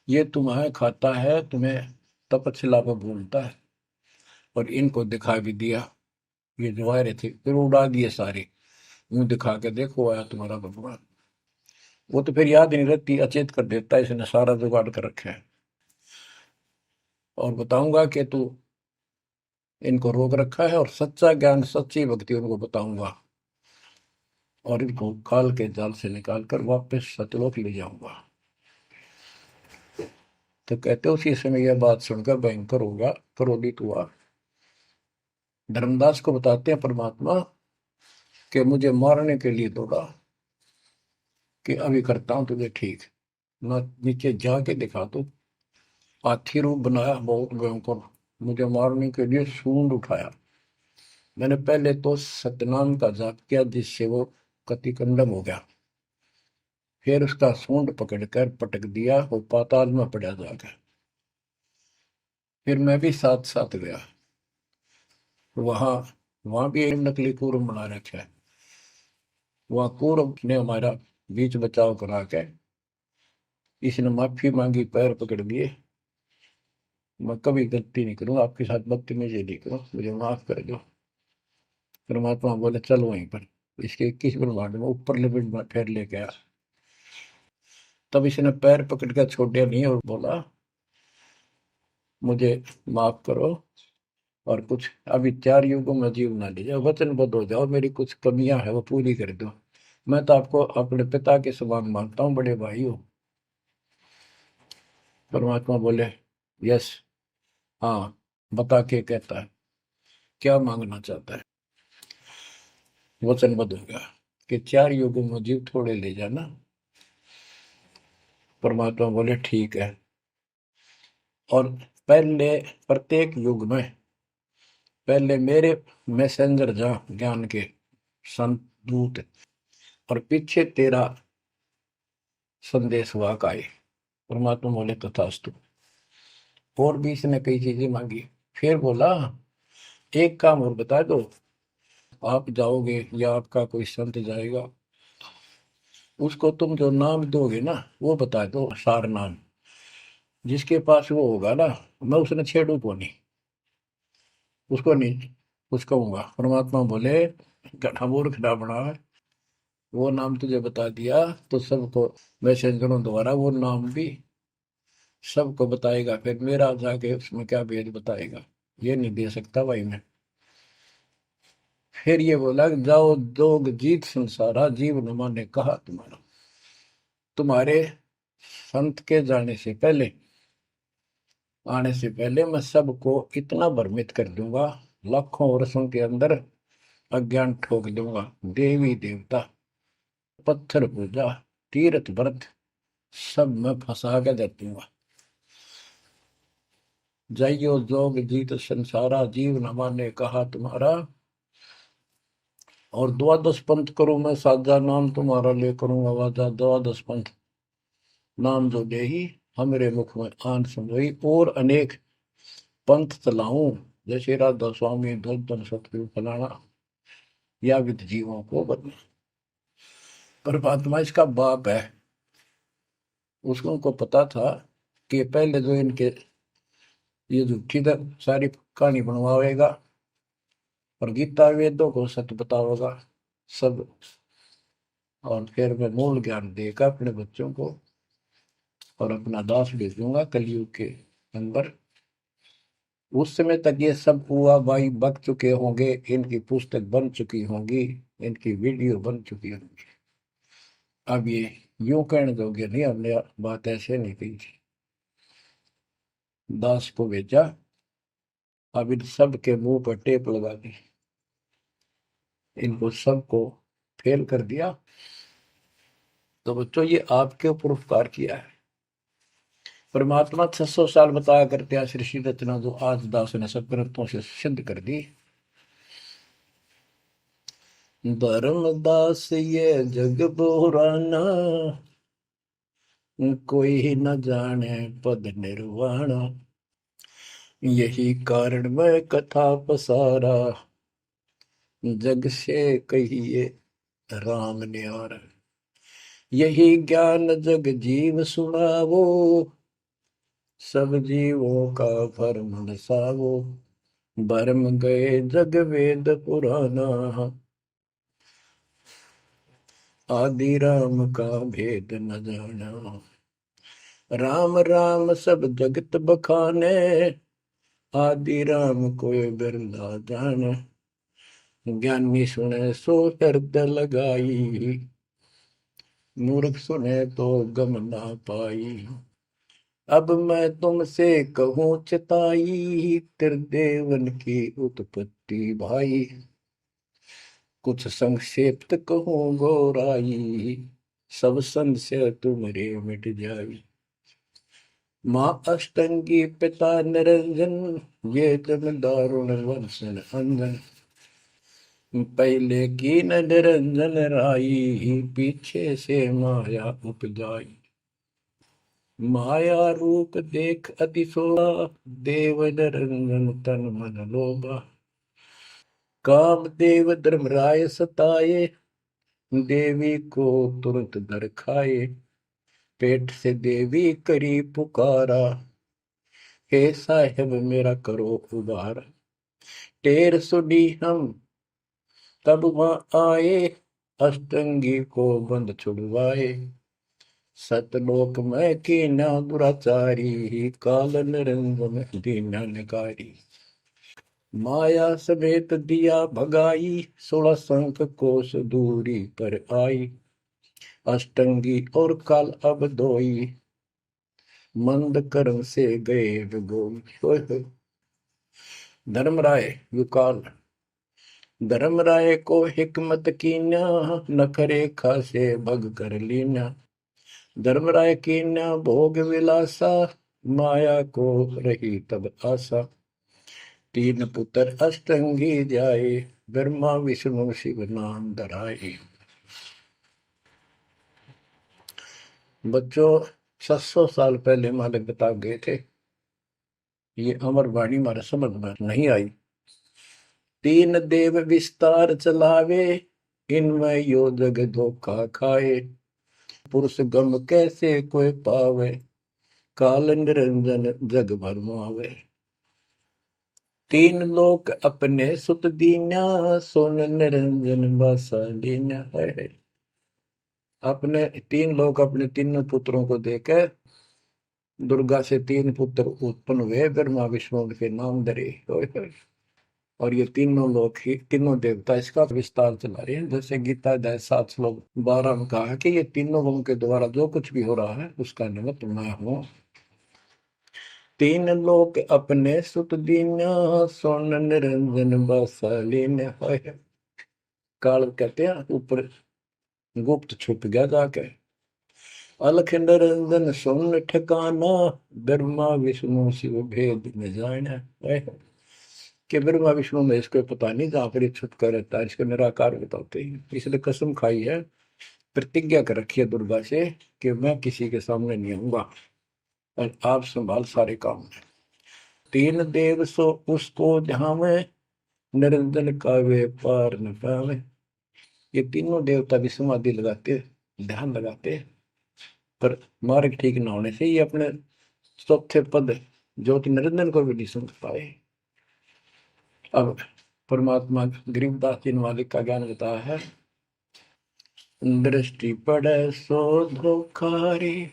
ये तुम्हें खाता है, तुम्हें तपशिला पर भूलता है। और इनको दिखा भी दिया, ये जो आ रहे थे फिर उड़ा दिए सारे, यूं दिखा के देखो आया तुम्हारा भगवान। वो तो फिर याद नहीं रहती, अचेत कर देता है, इसने सारा जुगाड़ कर रखा है। और बताऊंगा कि तू इनको रोक रखा है, और सच्चा ज्ञान सच्ची भक्ति उनको बताऊंगा, और इनको काल के जाल से निकाल कर वापस सतलोक ले जाऊंगा। तो कहते उसी समय यह बात सुनकर भयंकर होगा, क्रोधित हुआ। धर्मदास को बताते हैं परमात्मा कि मुझे मारने के लिए दौड़ा कि अभी करता हूं तुझे ठीक, ना नीचे जाके दिखा दो। हाथी रूप बनाया बहुत भयंकर, मुझे मारने के लिए सूंड उठाया। मैंने पहले तो सतनाम का जाप किया जिससे वो कति कंडम हो गया, फिर उसका सूंड पकड़कर पटक दिया, वो पाताल में पड़ा जाकर। फिर मैं भी साथ साथ गया वहां, वहां भी एक नकली कूर्म बना रखा है, वहां कूर्म ने हमारा बीच बचाव करा के इसने माफी मांगी, पैर पकड़ दिए, मैं कभी गलती नहीं करूंगा आपके साथ, बदतमीजी नहीं करूं, मुझे माफ कर दो। परमात्मा बोले चल वहीं पर इसके 21 ब्रह्मांड में ऊपर लिमिट फिर लेके आया। तब इसने पैर पकड़ कर छोड़ नहीं और बोला मुझे माफ करो, और कुछ अभी 4 युगों में जीव ना लीजिए, वचनबद्ध हो जाओ, मेरी कुछ कमियां है वो पूरी कर दो। मैं तो आपको अपने पिता के समान मानता हूँ, बड़े भाई हो। परमात्मा बोले यस, हाँ, बता के कहता है क्या मांगना चाहता है। वचनबद्ध हो गया कि 4 युगों में जीव थोड़े ले जाना। परमात्मा बोले ठीक है। और पहले प्रत्येक युग में पहले मेरे मैसेंजर जा ज्ञान के संत दूत, और पीछे तेरा संदेश वाहक आए। परमात्मा बोले तथास्तु। और भी इसने कई चीजें मांगी। फिर बोला एक काम और बता दो, आप जाओगे या आपका कोई संत जाएगा, उसको तुम जो नाम दोगे ना वो बता दो, सार नाम। जिसके पास वो होगा ना, मैं उसने छेड़ू को नहीं, उसको नहीं कुछ कहूंगा। परमात्मा बोले गधा मूर्ख ना बना, वो नाम तुझे बता दिया तो सबको मैसेंजरों द्वारा वो नाम भी सबको बताएगा, फिर मेरा जाके उसमें क्या भेद बताएगा, ये नहीं दे सकता भाई मैं। फिर ये बोला जाओ जोग जीत संसारा, जीव न माने कहा तुम्हारा। तुम्हारे संत के जाने से पहले, आने से पहले मैं सबको इतना भ्रमित कर दूंगा, लाखों वर्षों के अंदर अज्ञान ठोक दूंगा। देवी देवता, पत्थर पूजा, तीर्थ व्रत सब मैं फंसा के दे दूंगा। जाइयो जोग जीत संसारा, जीव न माने कहा तुम्हारा। और द्वादश पंथ करूं मैं साजा, नाम तुम्हारा ले करूंगा वाजा। द्वादश पंथ नाम जो दे ही हमरे मुख में आन सुनोई। और अनेक पंथ चलाऊं, जैसे राधा स्वामी धन सतगुरु फलाना, या विद जीवों को बदला। परमात्मा इसका बाप है। उसको उनको पता था कि पहले जो इनके ये झूठी सारी कहानी बनवाएगा और गीता वेदों को सत्य बताओगा सब, और फिर मैं मूल ज्ञान देगा अपने बच्चों को, और अपना दास भेजूंगा कलयुग के अंदर। उस समय तक ये सब हुआ भाई बक चुके होंगे, इनकी पुस्तक बन चुकी होंगी, इनकी वीडियो बन चुकी होंगी। अब ये यूं कहने दोगे नहीं, हमने बात ऐसे नहीं कही थी। दास को भेजा, अब इन सब के मुंह पर टेप लगा दी, इनको सबको फेल कर दिया। तो बच्चों ये आपके ऊपर उपकार किया है। परमात्मा 600 साल बताया करते हैं सृष्टि रचना, जो आज दास ने सब ग्रंथों से सिद्ध कर दी। धर्मदास ये जग बोराना, कोई न जाने पद निर्वाणा। यही कारण मैं कथा पसारा, जग से कहिए राम न्यारा। यही ज्ञान जग जीव सुनावो, सब जीवों का भरम नसावो। भरम गए जग वेद पुराना, आदि राम का भेद न जाना। राम राम सब जगत बखाने, आदि राम कोई बिरला जाने। ज्ञानी सुने सो हृदय लगाई, मूर्ख सुने तो गम ना पाई। अब मैं तुमसे कहूँ चिताई, त्रिदेवन की उत्पत्ति भाई। कुछ संक्षेप्त कहूँ गौराई, सब संशय तुमरे मिट जाई। माँ अष्टंगी पिता निरंजन, ये जन दारुण वंशन अंजन। पहले की न निरंजन राई, पीछे से माया उपजाई। माया रूप देख अतिशोभा, देव निरंजन तन मन लोभा। काम देव धर्मराय सताए, देवी को तुरंत दर खाए। पेट से देवी करी पुकारा, हे साहेब मेरा करो उबार। टेर सुनी हम तब वहां आए, अष्टंगी को बंद छुड़वाए। सतलोक में की न दुराचारी, काल निरंजन दीना निकारी। माया समेत दिया भगाई, 16 संख कोस दूरी पर आई। अष्टंगी और काल अब दोई, मंद कर्म से गए विगोई। धर्मराय युकाल, धर्मराय को हिकमत कीन्या, नखरे खासे भग कर लीन्या। धर्मराय कीन्या भोग विलासा, माया को रही तब आशा। तीन पुत्र अष्टंगी जाए, ब्रह्मा विष्णु शिव नाम धराए। बच्चों 700 साल पहले मालिक बता गए थे, ये अमर वाणी हमारे समझ में नहीं आई। तीन देव विस्तार चलावे, इनमें यो जग धोखा खाए। पुरुष गम कैसे कोई पावे, काल निरंजन जग भरमावे। तीन लोक अपने सुत दीन्या, सोन निरंजन बासा लीन्या है। अपने तीन लोग अपने तीनों पुत्रों को देकर दुर्गा से तीन पुत्र उत्पन्न हुए, ब्रह्मा विष्णु के नाम धरे। और ये तीनों लोग ही तीनों देवता इसका विस्तार चला रहे हैं। जैसे गीता अध्याय 7 श्लोक 12 में कहा कि ये तीनों गुणों के द्वारा जो कुछ भी हो रहा है उसका निमित्त मैं हूं। तीन लोक अपने सुत दीन्या, सोन निरंजन बसलीन। काल कहते हैं ऊपर गुप्त छुप गया जाके। अलख निरंजन सुन ठिकाना, ब्रह्मा विष्णु शिव भेद न जाना। कि ब्रह्मा विष्णु में इसको पता नहीं, जहां पर छुप कर रहता है इसको निराकार बताते हैं। इसलिए कसम खाई है, प्रतिज्ञा कर रखी है दुर्गा से कि मैं किसी के सामने नहीं आऊंगा और आप संभाल सारे काम। तीन देव सो उसको ध्यावे, निरंजन का वे पार न पावे। ये तीनों देवता भी समाधि लगाते, ध्यान लगाते, पर मार्ग ठीक न होने से ये अपने चौथे पद ज्योति निरंजन को भी नहीं समझ पाए। अब परमात्मा गरीबदास जी मालिक का ज्ञान बताया है। दृष्टि पड़े सो धोखारी,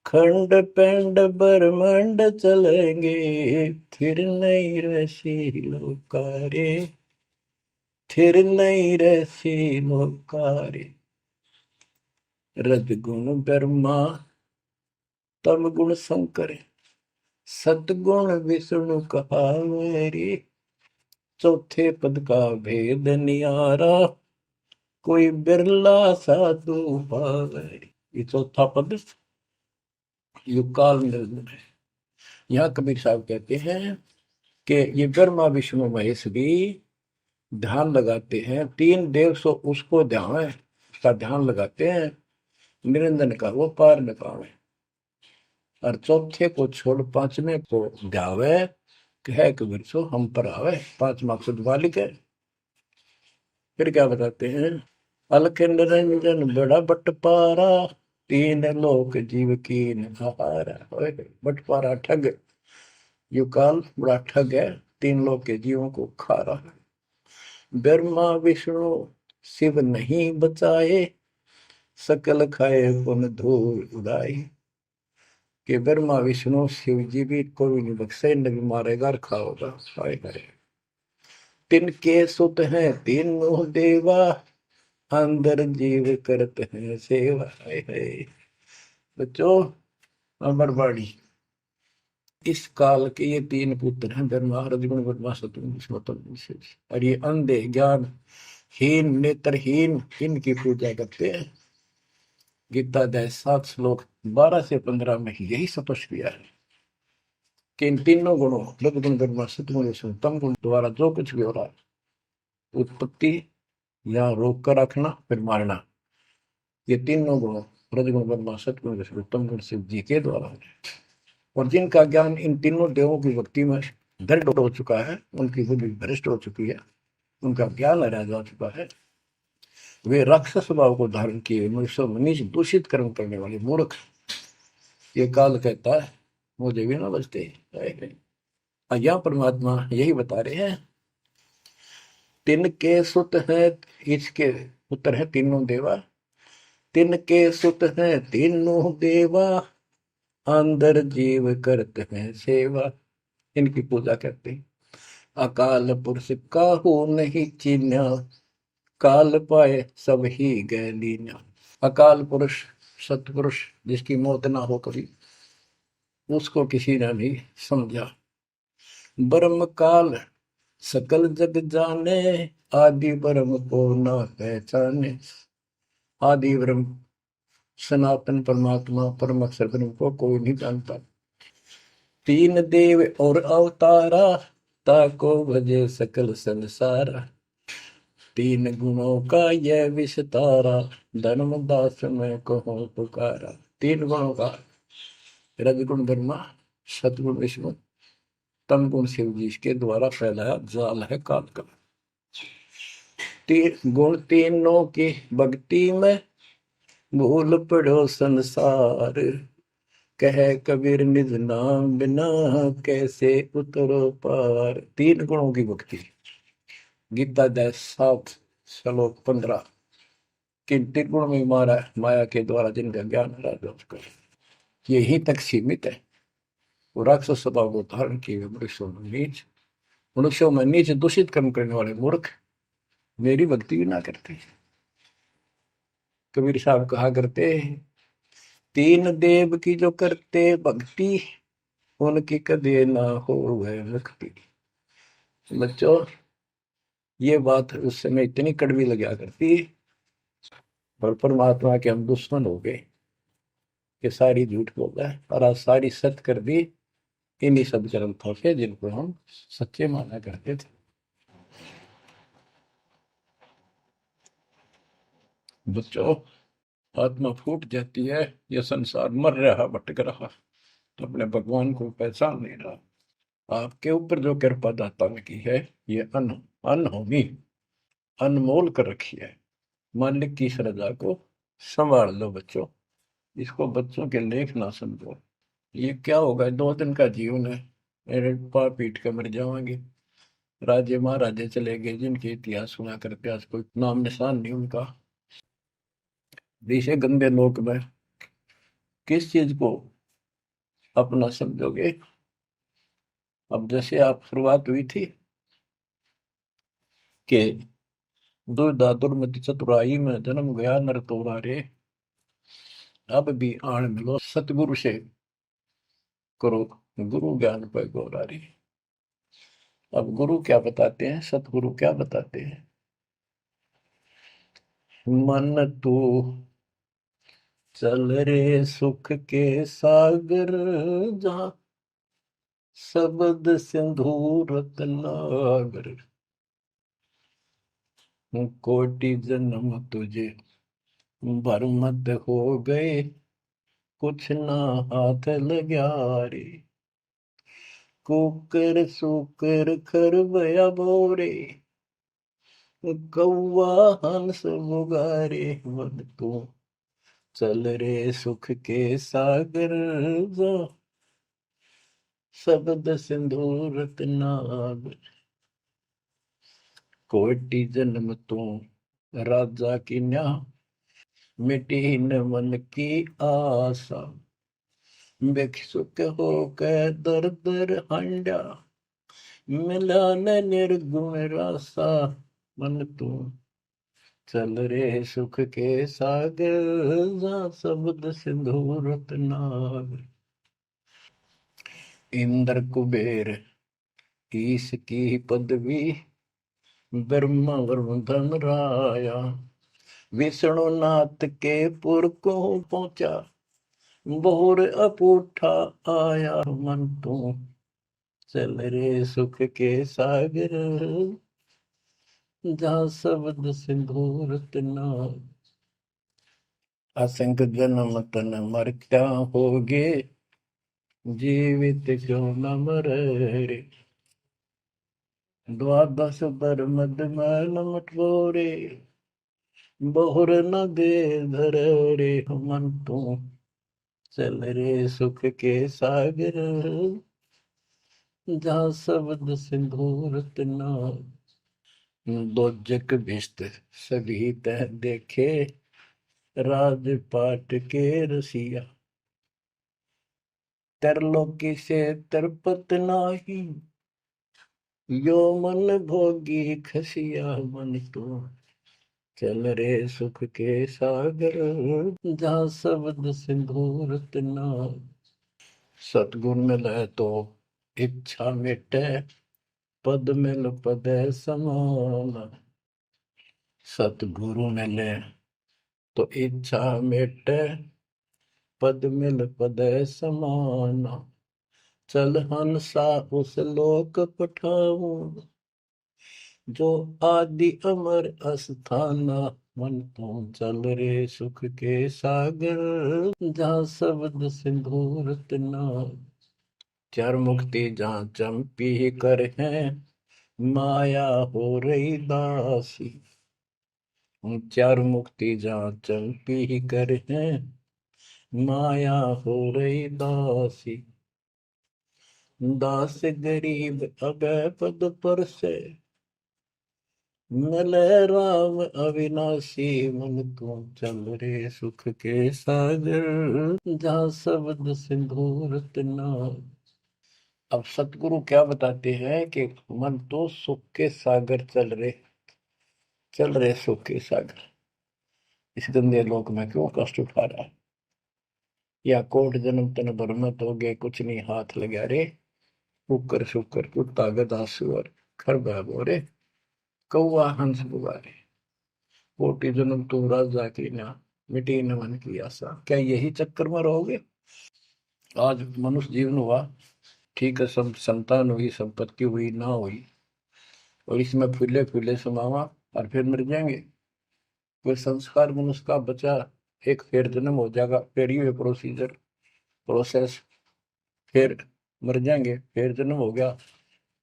खंड पेंड ब्रह्मांड चलेंगे, फिर नहीं रसी लोकारे, फिर नहीं रसी लोकारे। रजगुण ब्रह्मा तम गुण शंकर, सतगुण विष्णु कहावेरी। चौथे पद का भेद नियारा, कोई बिरला साधु पावेरी। ये चौथा पद युगकाल निर्गुण है। यहाँ कबीर साहब कहते हैं कि ये ब्रह्मा विष्णु महेश भी ध्यान लगाते हैं। तीन देव सो उसको ध्यान है, उसका ध्यान लगाते हैं, निरंजन का वो पार न पावे। और चौथे को छोड़ पांचवें को ध्यावे, कह कबीर सो हम पर आवे। पांच मकसद वालिक है। फिर क्या बताते हैं, अलख निरंजन बड़ा बटपारा, तीन लोक जीव की नहारा। बटपारा ठग, युकाल बड़ा ठग है, तीन लोक के जीवों को खा रहा है। ब्रह्मा विष्णु शिव नहीं बचाए, सकल खाए पुन धूल उड़ाई। कि ब्रह्मा विष्णु शिव जी भी कोई नहीं बख्शे, न भी मारेगा और खाओगा। तिनके सुत हैं तीनों देवा, अंदर जीव करते हैं सेवा। बच्चों अमरवाणी, इस काल के ये तीन पुत्र हैं, ब्रह्मा रजगुण ब्रह्मा सतगुण विष्णु। और ये अंधे ज्ञान हीन नेत्रहीन इनकी पूजा करते हैं। गीता अध्याय 7 श्लोक 12 से 15 में यही स्पष्ट किया है कि इन तीनों गुणों रजगुण ब्रह्मा सतगुण विष्णु तम गुण द्वारा जो कुछ भी हो रहा है, उत्पत्ति या रोक कर रखना फिर मारना, ये तीनों गुण रजगुण ब्रह्मा सतगुण विष्णु तम गुण शिव जी के द्वारा है। और जिनका ज्ञान इन तीनों देवों की भक्ति में दृढ़ हो चुका है, उनकी बुद्धि भ्रष्ट हो चुकी है, उनका ज्ञान हरा जा चुका है, वे राक्षस स्वभाव को धारण किए मनुष्य मनीष दूषित कर्म करने वाले मूर्ख, ये काल कहता है मुझे भी ना बचते। यहाँ परमात्मा यही बता रहे हैं, तिनके सुत हैं, इसके पुत्र हैं तीनों देवा, तिनके सुत हैं तीनों देवा, अंदर जीव करते हैं सेवा। इनकी पूजा करते हैं। अकाल पुरुष काहू नहीं चीन्या, काल पाए सब ही गए लीन्या। अकाल पुरुष सतपुरुष जिसकी मौत ना हो कभी, उसको किसी ने नहीं समझा। ब्रह्म काल सकल जग जाने, आदि ब्रह्म को न पहचाने। आदि ब्रह्म सनातन परमात्मा परम अक्षर ब्रह्म को कोई नहीं जानता। तीन देव और अवतारा, ताको भजे सकल संसारा। तीन गुणों का यह विस्तारा, धर्मदास में कहो पुकारा। तीन गुणों का, रजगुण ब्रह्मा, सतगुण विष्णु, तम गुण शिव जी के द्वारा फैलाया जाल है काल का। तीन गुण तीनों की भक्ति में, भूल पड़ो संसार। कह कबीर निज नाम बिना, कैसे उतरो पार। तीन गुणों की भक्ति। गीता 7 श्लोक 15। किन तीन गुण में मारा माया के द्वारा जिनका ज्ञान है उसका यही तक सीमित है। वो राक्षस स्वभाव को धारण किए मनुष्यों में नीच, मनुष्यों में नीच दूषित कर्म करने वाले मूर्ख मेरी भक्ति भी ना करते। कबीर साहब कहा करते, तीन देव की जो करते भक्ति, उनकी कदे ना हो वह मुक्ति। बच्चों, ये बात उस समय इतनी कड़वी लगा करती, और परमात्मा के हम दुश्मन हो गए कि सारी झूठ बोल रहा है, और आज सारी सत्य कर दी इन्हीं सब ग्रंथों से जिनको हम सच्चे माना करते थे। बच्चों, आत्मा फूट जाती है, यह संसार मर रहा भटक रहा, तो अपने भगवान को पहचान नहीं रहा। आपके ऊपर जो कृपा दाता ने की है, ये अनहोनी अनमोल कर रखी है। मालिक की श्रद्धा को संभाल लो बच्चों, इसको बच्चों के लेख ना समझो। ये क्या होगा, 2 दिन का जीवन है, मेरे पाप पीट कर मर जाओगे। राजे महाराजे चले गए जिनके इतिहास सुना करते, आज कोई नाम निशान नहीं उनका। इसे गंदे लोक में किस चीज को अपना समझोगे। अब जैसे आप शुरुआत हुई थी कि दुर्दा दुर्मति चतुराई में जन्म गया नर तोरा रे, अब भी आण मिलो सतगुरु से करो गुरु ज्ञान पर गौरारी। अब गुरु क्या बताते हैं, सतगुरु क्या बताते हैं। मन तू चल रे सुख के सागर, जहाँ शब्द सिंधु रत्नागर। कोटि जन्म तुझे भरमत हो गए, कुछ ना हाथ लग्या रे। कुकर सुकर खरबया बोरे, कौवा हंस मुगारे। मन तू चल रे सुख के सागर, जो शब्द सिंधु रत्नागर। कोटि जन्म तू राजा की न्या, मिटी न मन की आशा। भिक्षुक होकर दर दर हंडा, मिला न निर्गुण रासा। मन तू चल रे सुख के सागर, जहाँ शब्द सिंधु रत्नागर। इंद्र कुबेर ईश की पदवी, ब्रह्मा वरुण धन राया। विष्णु नाथ के पुर को पहुंचा, बोर अपूठा आया। मन तू चल रे सुख के सागर, जहाँ शब्द सिंधु रत्नागर। असंख्य जन्म तन मरता होगे, जीवित क्यों न मरे रे। द्वादश बर मद मैल मटोरे, बहुर न दे धर रे। मन तू चल रे सुख के सागर, जहाँ शब्द सिंधु रत्नागर। दोजक भिष्ट सभी तह देखे, राजपाट के रसिया। तरलोकी से तरपत नाही, यो मन भोगी खसिया। मन तो चल रे सुख के सागर, जहाँ शब्द सिंधु रत्नागर। सतगुण मिले तो इच्छा मिटे, पद मिल पदे समान। सतगुरु मिले तो इच्छा मिटे, पद मिल पदे समान। चल हंसा उस लोक पठाऊं, जो आदि अमर अस्थाना। मन तो चल रे सुख के सागर, जहाँ शब्द सिंदूर तना। चार मुक्ति जहाँ चंपी कर है, माया हो रही दासी। चार मुक्ति जहाँ चंपी कर है, माया हो रही दासी। दास गरीब अगय पद पर से, मिले राम अविनाशी। मन तू चल रे सुख के सागर, जहाँ शब्द सिंदूर तना। अब सतगुरु क्या बताते हैं कि मन तो सुख के सागर चल रहे सुख के सागर। इस गंदे लोक में क्यों कष्ट उठा रहा है? या कोट जन्म तन भरमत हो गए, कुछ नहीं हाथ लगा रे। कुकर शुकर कुत्ता गधा सुअर, खरबा बोरे, कौआ हंस बुआरे। कोटि जन्म तू राजा की ना, मिटी न मन की आशा। क्या यही चक्कर में रहोगे? आज मनुष्य जीवन हुआ, ठीक है, सब संतान हुई, संपत्ति हुई ना हुई, और इसमें फूले फूले समावा, और फिर मर जाएंगे। कोई संस्कार मनुष्य का बचा, एक फिर जन्म हो जाएगा, फिर ये प्रोसेस, फिर मर जाएंगे, फिर जन्म हो गया,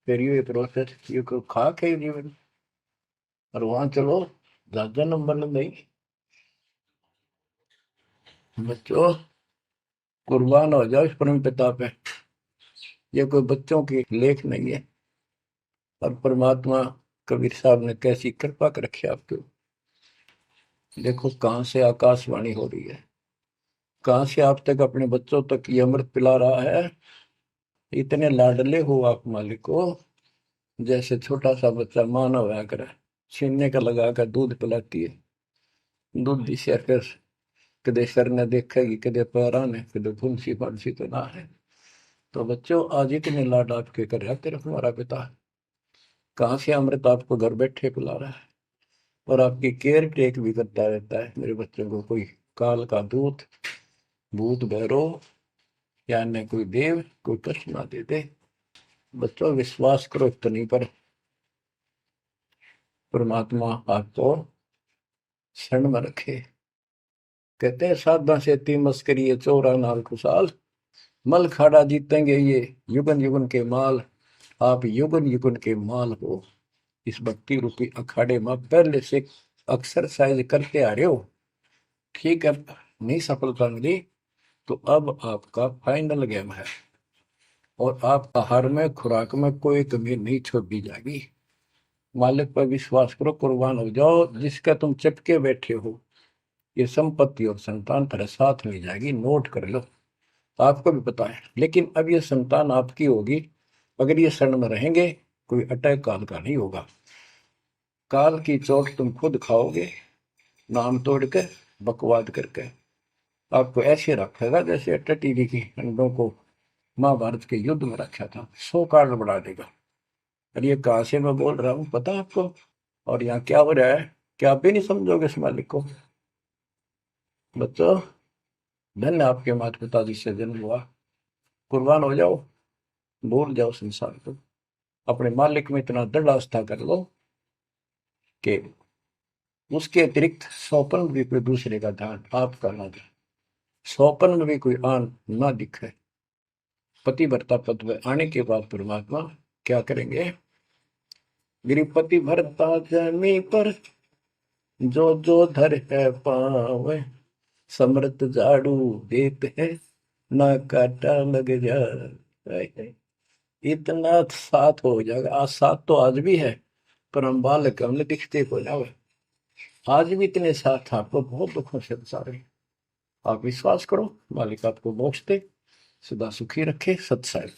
फिर ये प्रोसेस। ये कोई खाक है जीवन? और वहां चलो, ज्यादा नंबर नहीं। बच्चों, कुर्बान हो जाओ इस परम पिता पे। ये कोई बच्चों की लेख नहीं है। और परमात्मा कबीर साहब ने कैसी कृपा कर रखी आपके। देखो कहां से आकाशवाणी हो रही है, कहां से आप तक अपने बच्चों तक ये अमृत पिला रहा है। इतने लाडले हो आप मालिक को, जैसे छोटा सा बच्चा मानव होया करे, छीनने का लगा कर दूध पिलाती है। दूध दी से फिर कदे सर ने देखेगी, कदे पैरा ने, कदे फुंसी फांसी तो ना है। तो बच्चों, आज इतने लाड आपके कर रहा तेरा हमारा पिता। कहाँ से अमृत आपको घर बैठे पिला रहा है, और आपकी केयर टेक भी करता रहता है मेरे बच्चों को। कोई काल का दूत, भूत भैरव या अन्य कोई देव कोई कष्ट ना दे दे। बच्चों, विश्वास करो इतनी पर, परमात्मा आपको शरण में रखे। कहते हैं साधा से ती मस्करी चोरा नाल खुशाल, मल खाड़ा जीतेंगे ये युगन युगन के माल। आप युगन युगन के माल हो। इस भक्ति रूपी अखाड़े में पहले से एक्सरसाइज करते आ रहे हो, ठीक है। नहीं सफलता मिली तो अब आपका फाइनल गेम है, और आप आहार में खुराक में कोई कमी नहीं छोड़ी जाएगी। मालिक पर विश्वास करो, कुर्बान हो जाओ। जिसका तुम चिपके बैठे हो, ये संपत्ति और संतान तेरे साथ मिल जाएगी, नोट कर लो। आपको भी पता है, लेकिन अब ये संतान आपकी होगी अगर ये शरण में रहेंगे। कोई अटैक काल का नहीं होगा। काल की चोट तुम खुद खाओगे, नाम तोड़ के, बकवाद करके। आपको ऐसे रखेगा जैसे टीवी की अंडों को महाभारत के युद्ध में रखा था, 100 कार्ड बढ़ा देगा। और ये कहां से मैं बोल रहा हूँ पता है आपको? और यहाँ क्या हो रहा है, क्या आप भी नहीं समझोगे इस मालिक को? बच्चों, धन्य आपके माता पिता जिससे जन्म हुआ। कुर्बान हो जाओ, भूल जाओ संसार को। अपने मालिक में इतना दृढ़ आस्था कर लो कि उसके अतिरिक्त स्वप्न में भी कोई दूसरे का ध्यान आपका ना दे, स्वप्न में भी कोई आन ना दिखे। पतिव्रता पद में आने के बाद परमात्मा क्या करेंगे? गिरिपति भरता जमी पर, जो जो धर है पावे। समृत झाड़ू देत है, ना काटा लग जाए। इतना साथ हो जाएगा। आज साथ तो आज भी है, पर हम बालक हमने दिखते को जावे। आज भी इतने साथ आपको बहुत दुखों से सारे। आप विश्वास करो, मालिक आपको मोक्ष दे, सदा सुखी रखे। सत्संग